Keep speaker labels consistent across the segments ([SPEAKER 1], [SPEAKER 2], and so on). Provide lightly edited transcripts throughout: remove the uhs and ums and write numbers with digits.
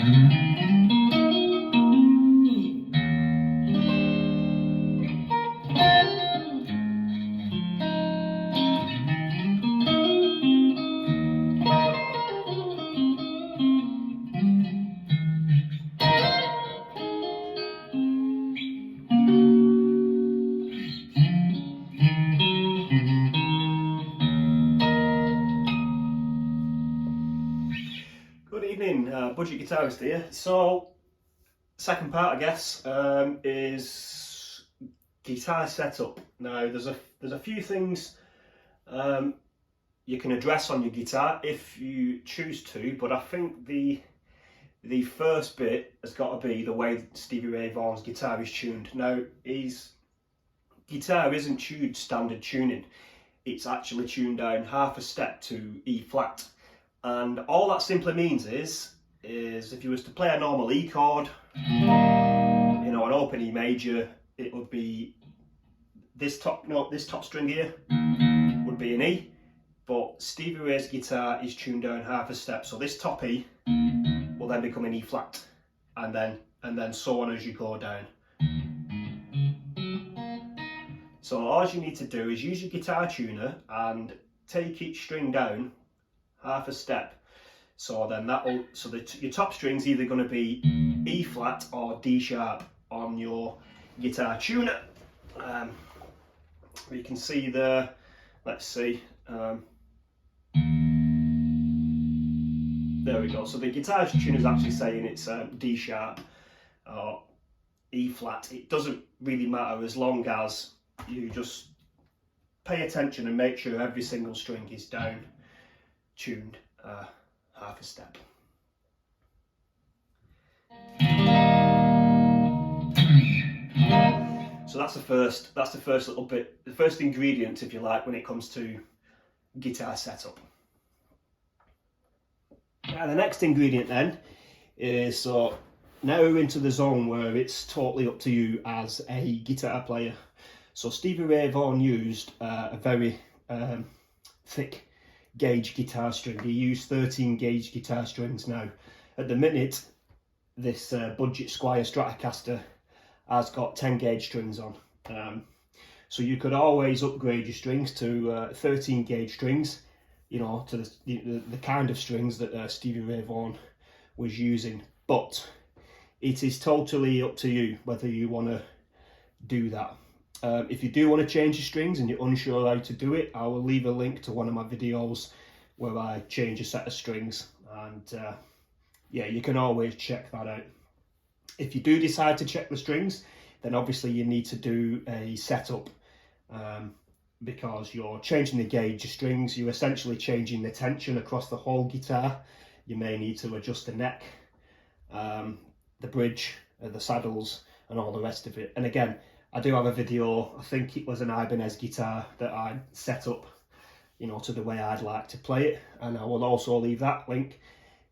[SPEAKER 1] Good evening, Budget Guitarist here. So, second part, I guess, is guitar setup. Now, there's a few things you can address on your guitar if you choose to, but I think the first bit has got to be the way Stevie Ray Vaughan's guitar is tuned. Now, his guitar isn't tuned standard tuning; it's actually tuned down half a step to E flat. And all that simply means is if you was to play a normal E chord, you know, an open E major, it would be this top note, this top string here would be an E, but Stevie Ray's guitar is tuned down half a step, so this top E will then become an E flat, and then so on as you go down. So all you need to do is use your guitar tuner and take each string down half a step. So then your top string's either going to be E flat or D sharp on your guitar tuner. You can see there, let's see, there we go. So the guitar tuner is actually saying it's D sharp or E flat. It doesn't really matter as long as you just pay attention and make sure every single string is down tuned half a step. So that's the first little bit, the first ingredient, if you like, when it comes to guitar setup. Now the next ingredient then is, so now we're into the zone where it's totally up to you as a guitar player. So Stevie Ray Vaughan used a very thick gauge guitar string. He used 13 gauge guitar strings. Now at the minute this budget Squire Stratocaster has got 10 gauge strings on, so you could always upgrade your strings to 13 gauge strings, you know, to the kind of strings that Stevie Ray Vaughan was using. But it is totally up to you whether you want to do that. If you do want to change your strings and you're unsure how to do it, I will leave a link to one of my videos where I change a set of strings, and yeah, you can always check that out. If you do decide to check the strings, then obviously you need to do a setup, because you're changing the gauge of strings, you're essentially changing the tension across the whole guitar. You may need to adjust the neck, the bridge, the saddles, and all the rest of it. And again, I do have a video, I think it was an Ibanez guitar that I set up, you know, to the way I'd like to play it, and I will also leave that link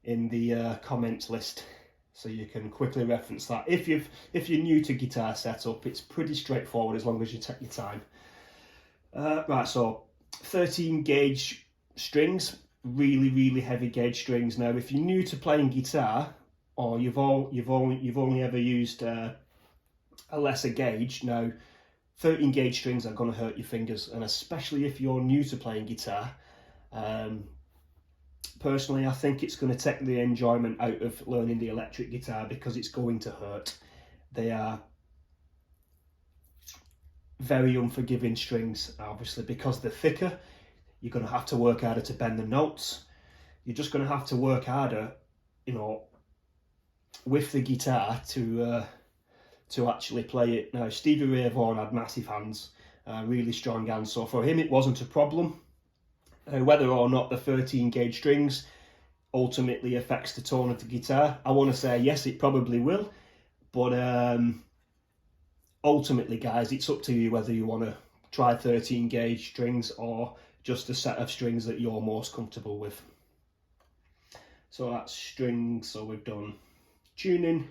[SPEAKER 1] in the comments list, so you can quickly reference that. If you're new to guitar setup, it's pretty straightforward as long as you take your time. Right, so 13 gauge strings, really heavy gauge strings. Now, if you're new to playing guitar, or you've only ever used a lesser gauge, now 13 gauge strings are going to hurt your fingers, and especially if you're new to playing guitar. Personally, I think it's going to take the enjoyment out of learning the electric guitar, because it's going to hurt. They are very unforgiving strings, obviously, because they're thicker. You're going to have to work harder to bend the notes. You're just going to have to work harder, you know, with the guitar to actually play it. Now, Stevie Ray Vaughan had massive hands, really strong hands, so for him it wasn't a problem. Whether or not the 13 gauge strings ultimately affects the tone of the guitar, I want to say yes, it probably will, but ultimately, guys, it's up to you whether you want to try 13 gauge strings or just a set of strings that you're most comfortable with. So that's strings, so we've done tuning,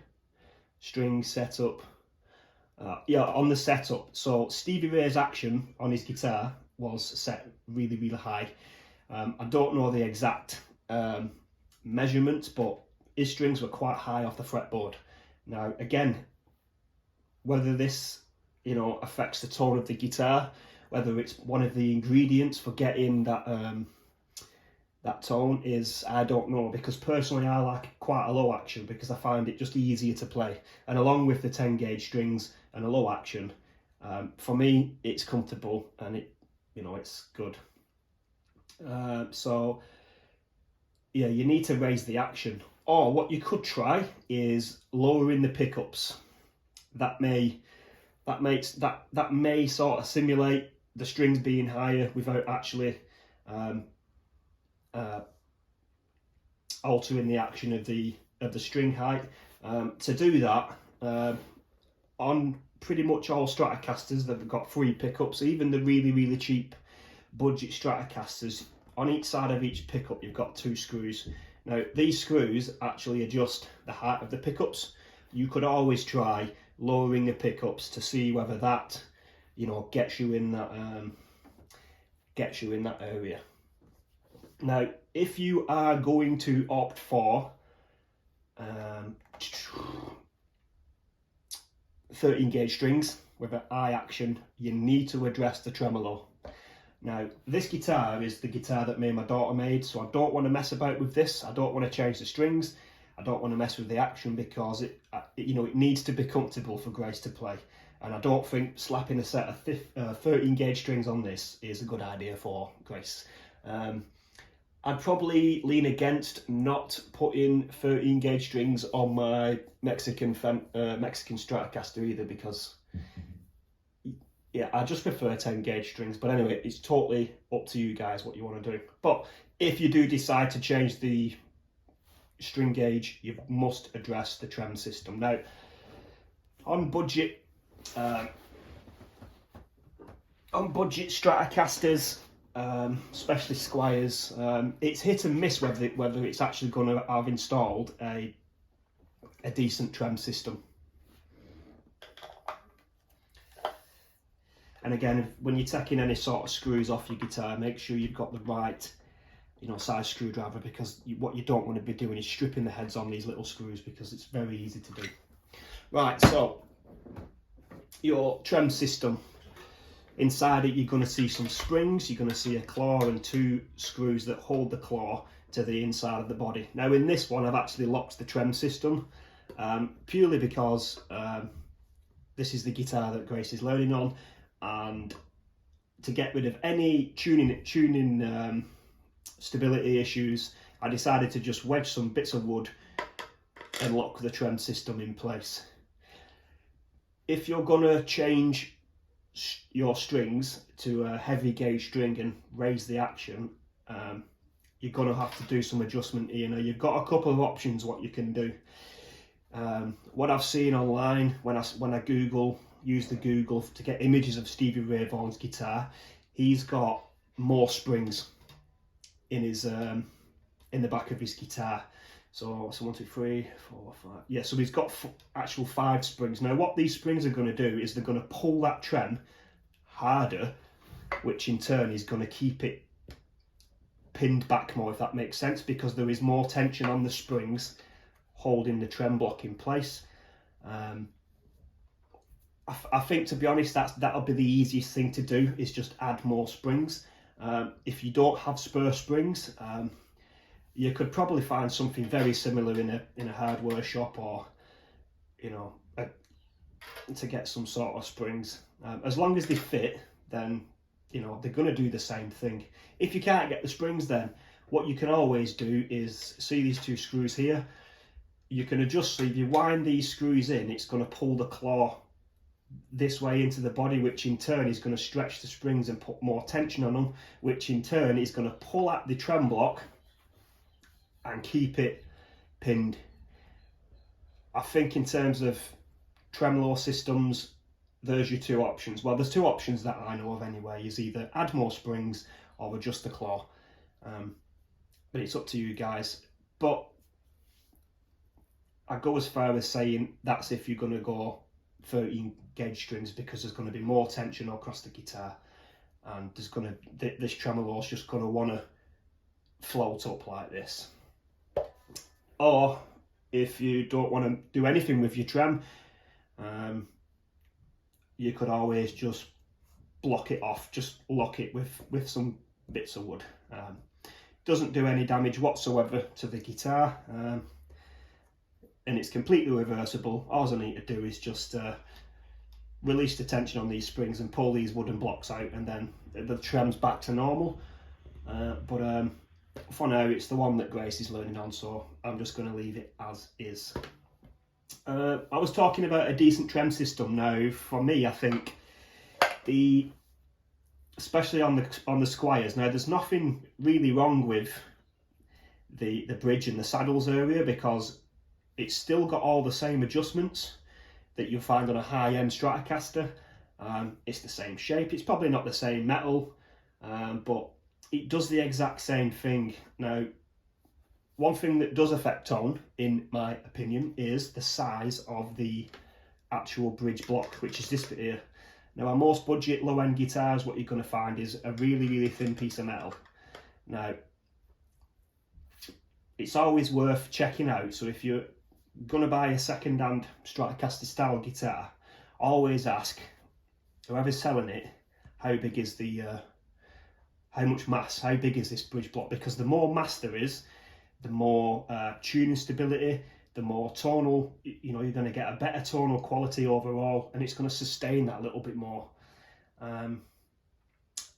[SPEAKER 1] string setup. Yeah, on the setup, so Stevie Ray's action on his guitar was set really high. I don't know the exact measurements, but his strings were quite high off the fretboard. Now again, whether this, you know, affects the tone of the guitar, whether it's one of the ingredients for getting that that tone, is, I don't know, because personally I like quite a low action because I find it just easier to play, and along with the 10 gauge strings and a low action, for me it's comfortable and it, you know, it's good. So yeah, you need to raise the action, or what you could try is lowering the pickups. That may sort of simulate the strings being higher without actually altering the action of the string height. To do that, on pretty much all Stratocasters, they've got 3 pickups. Even the really cheap budget Stratocasters, on each side of each pickup you've got 2 screws. Now these screws actually adjust the height of the pickups. You could always try lowering the pickups to see whether that, you know, gets you in that area. Now if you are going to opt for 13 gauge strings with an eye action, you need to address the tremolo. Now this guitar is the guitar that me and my daughter made, so I don't want to mess about with this. I don't want to change the strings, I don't want to mess with the action, because it you know, it needs to be comfortable for Grace to play, and I don't think slapping a set of 13 gauge strings on this is a good idea for Grace. I'd probably lean against not putting 13 gauge strings on my Mexican Stratocaster either, because yeah, I just prefer 10 gauge strings. But anyway, it's totally up to you guys what you want to do. But if you do decide to change the string gauge, you must address the trem system. Now on budget Stratocasters, especially Squires, it's hit and miss whether it's actually going to have installed a decent trem system. And again, when you're taking any sort of screws off your guitar, make sure you've got the right, you know, size screwdriver, because what you don't want to be doing is stripping the heads on these little screws, because it's very easy to do. Right, so your trem system. Inside it, you're going to see some springs, you're going to see a claw and 2 screws that hold the claw to the inside of the body. Now in this one, I've actually locked the trem system, purely because this is the guitar that Grace is learning on, and to get rid of any tuning stability issues, I decided to just wedge some bits of wood and lock the trem system in place. If you're going to change your strings to a heavy gauge string and raise the action, you're going to have to do some adjustment here. Now you've got a couple of options what you can do. What I've seen online when I use the Google to get images of Stevie Ray Vaughan's guitar, he's got more springs in his in the back of his guitar. So 1, 2, 3, 4, 5. Yeah, so he's got actual 5 springs. Now what these springs are going to do is they're going to pull that trem harder, which in turn is going to keep it pinned back more, if that makes sense, because there is more tension on the springs holding the trem block in place. I think, to be honest, that'll be the easiest thing to do, is just add more springs. If you don't have spur springs, you could probably find something very similar in a hardware shop, or, you know, to get some sort of springs. As long as they fit, then, you know, they're going to do the same thing. If you can't get the springs, then what you can always do is, see these 2 screws here, you can adjust. So if you wind these screws in, it's going to pull the claw this way into the body, which in turn is going to stretch the springs and put more tension on them, which in turn is going to pull at the trem block and keep it pinned. I think in terms of tremolo systems, there's your 2 options. Well, there's 2 options that I know of anyway, is either add more springs or adjust the claw. But it's up to you guys. But I go as far as saying that's if you're going to go 13 gauge strings, because there's going to be more tension across the guitar, and there's going to, this tremolo's just going to want to float up like this. Or if you don't want to do anything with your trem, you could always just block it off, just lock it with some bits of wood. Doesn't do any damage whatsoever to the guitar, and it's completely reversible. All I need to do is just release the tension on these springs and pull these wooden blocks out, and then the trem's back to normal. But for now, it's the one that Grace is learning on, so I'm just going to leave it as is. I was talking about a decent trem system. Now, for me, I think especially on the Squires. Now, there's nothing really wrong with the bridge and the saddles area, because it's still got all the same adjustments that you'll find on a high-end Stratocaster. It's the same shape. It's probably not the same metal, but it does the exact same thing. Now, one thing that does affect tone, in my opinion, is the size of the actual bridge block, which is this bit here. Now, on most budget low-end guitars, what you're going to find is a really, really thin piece of metal. Now, it's always worth checking out. So if you're going to buy a second-hand Stratocaster style guitar, always ask whoever's selling it, how big is the, how much mass, how big is this bridge block? Because the more mass there is, the more tuning stability, the more tonal, you're going to get a better tonal quality overall, and it's going to sustain that a little bit more.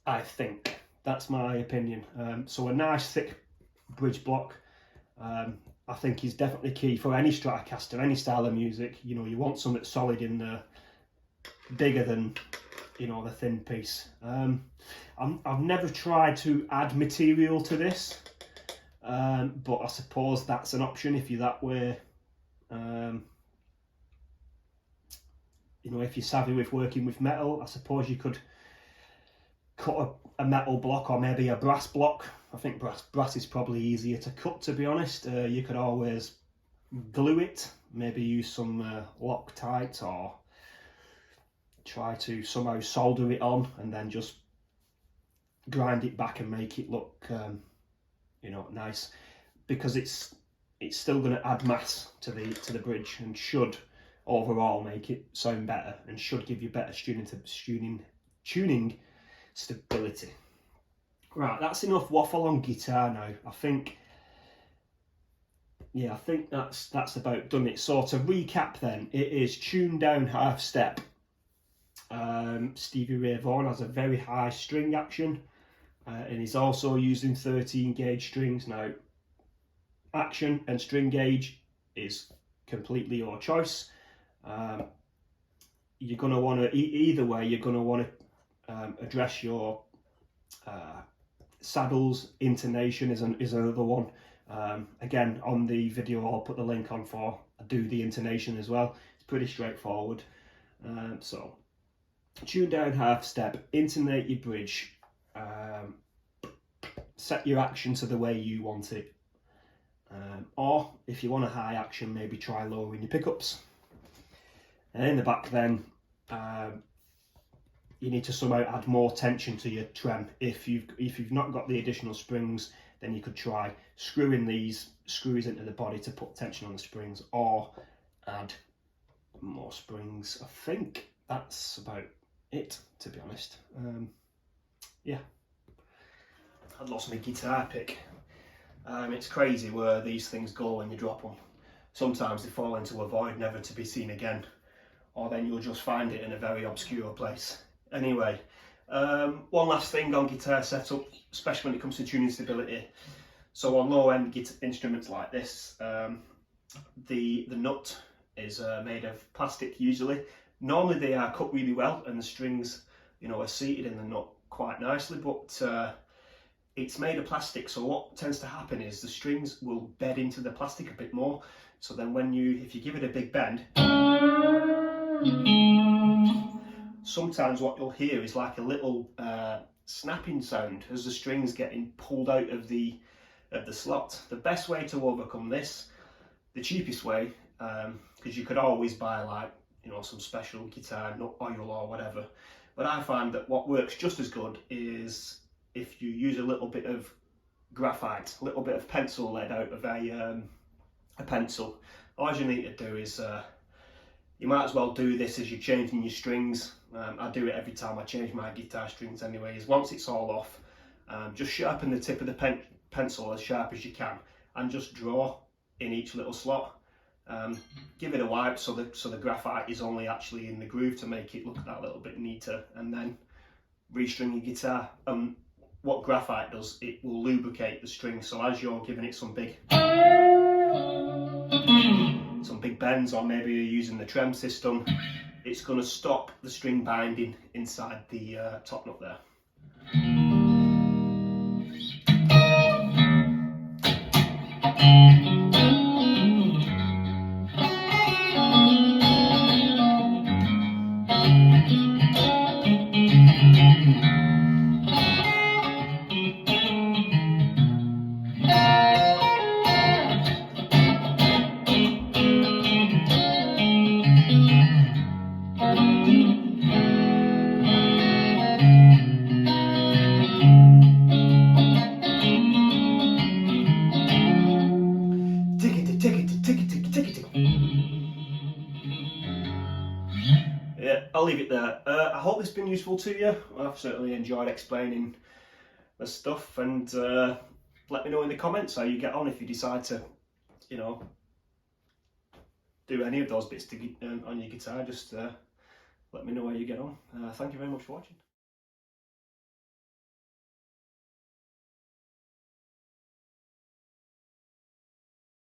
[SPEAKER 1] I think that's my opinion. So a nice thick bridge block, I think, is definitely key for any Stratocaster, any style of music. You want something solid in there, bigger than the thin piece. I've never tried to add material to this. But I suppose that's an option if you're that way. If you're savvy with working with metal, I suppose you could cut a metal block, or maybe a brass block. I think brass is probably easier to cut, to be honest. You could always glue it, maybe use some Loctite, or try to somehow solder it on and then just grind it back and make it look nice, because it's still going to add mass to the bridge, and should overall make it sound better, and should give you better tuning stability. Right, that's enough waffle on guitar now. I think that's about done it. So to recap then, it is tuned down half step. Stevie Ray Vaughan has a very high string action, and he's also using 13 gauge strings. Now, action and string gauge is completely your choice. You're going to want to, either way, you're going to want to address your saddles. Intonation is another one. Again, on the video I'll put the link on for, I do the intonation as well. It's pretty straightforward. So tune down half step, intonate your bridge, set your action to the way you want it, or if you want a high action, maybe try lowering your pickups. And in the back then, you need to somehow add more tension to your trem. If you've not got the additional springs, then you could try screwing these screws into the body to put tension on the springs, or add more springs. I think that's about it, to be honest. Yeah, I'd lost my guitar pick. It's crazy where these things go when you drop them. Sometimes they fall into a void, never to be seen again, or then you'll just find it in a very obscure place. Anyway, one last thing on guitar setup, especially when it comes to tuning stability. So on low-end instruments like this, the nut is made of plastic usually. Normally they are cut really well, and the strings, are seated in the nut quite nicely, but it's made of plastic, so what tends to happen is the strings will bed into the plastic a bit more. So then if you give it a big bend, sometimes what you'll hear is like a little snapping sound as the strings getting pulled out of the slot. The best way to overcome this, the cheapest way, because you could always buy some special guitar nut oil or whatever, but I find that what works just as good is if you use a little bit of graphite, a little bit of pencil lead out of a pencil. All you need to do is, you might as well do this as you're changing your strings. I do it every time I change my guitar strings anyway, is once it's all off, just sharpen the tip of the pencil as sharp as you can and just draw in each little slot. Give it a wipe so the graphite is only actually in the groove to make it look that little bit neater, and then restring your guitar. What graphite does, it will lubricate the string, so as you're giving it some big bends, or maybe you're using the trem system, it's going to stop the string binding inside the top nut there. Yeah, I'll leave it there. I hope it's been useful to you. I've certainly enjoyed explaining the stuff, and let me know in the comments how you get on if you decide to, you know, do any of those bits on your guitar. Just let me know how you get on. Thank you very much for watching.